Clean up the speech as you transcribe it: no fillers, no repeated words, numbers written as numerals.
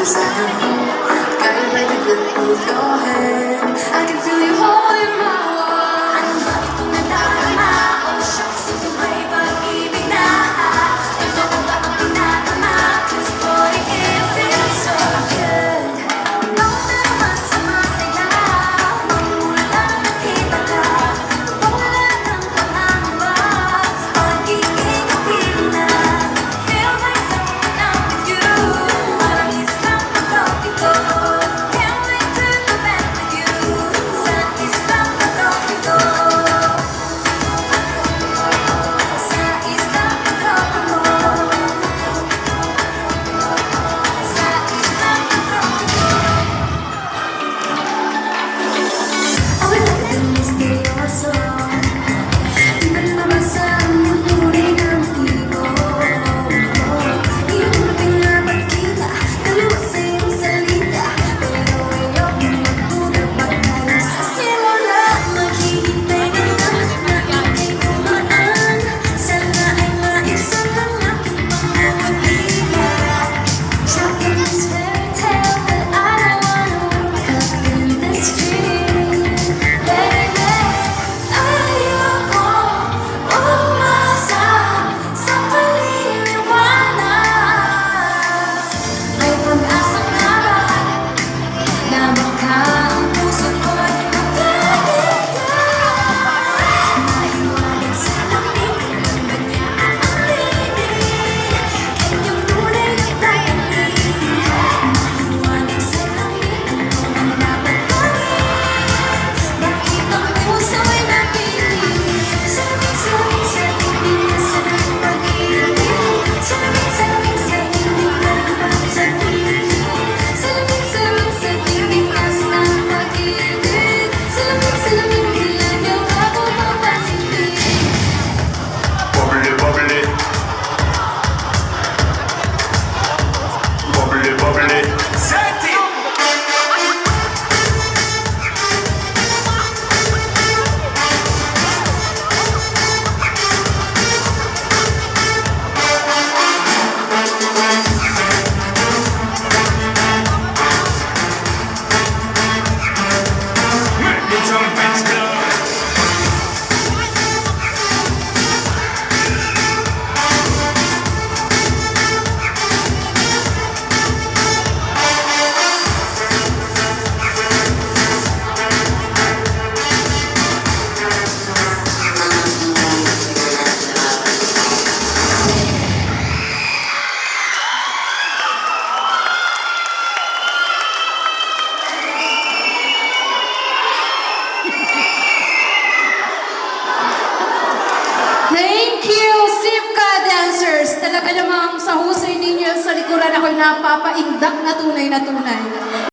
desire. Got it like a grip with your hand. I can feel you holding my world. Ang bakit nadama o shock sa tuloy pag-ibig na. Ito ko ba ang pinatama? 'Cause boy, it feels so good. Bakit na masama sa'yo? Magmula nang nakita ka. Wala nang pangamba. Pag-ibig kapil na. Feels like someone I'm with you. Parang isang pagkakit ko. Can't wait to go back with you. Sa isang pagkakit ko. Sa isang pagkakit ko. Sa isang pagkakit ko. Awal ka din misteryoso. Di ba nabasa ang tunay ng tipo? Iyong pinapakita, dalawa sa iyong salita. Pero ayokong magtutubag tayo sa simula. Maghihintay na lang na aking tumaan. Sana ay maisa lang aking pangungulila. Trapped in this fairy tale, but I don't wanna wake up in this dream. Baby, ayoko umasa sa paliliwanag. May pag-asa nga ba na baka ang puso ko'y magkakita? Mahiwagan sa lamig ng ganyan ang tinig. Inyong tunay na tayanin. Mahiwagan sa lamig ang tunay na pagtangin. Bakit ang puso'y napinig? Salamig sa hindi na sa pag-ibig. Salamig sa hindi na nagpapasabing. Salamig sa hindi na sa pag-ibig. Salamig di lang yung ako mapasigil. Bubbly, bubbly. Bubbly, bubbly. Set it! Make me jump and explode. Thank you, Sipka Dancers! Talaga namang sa husay ninyo sa likuran ako'y napapaingdak na tunay na tunay.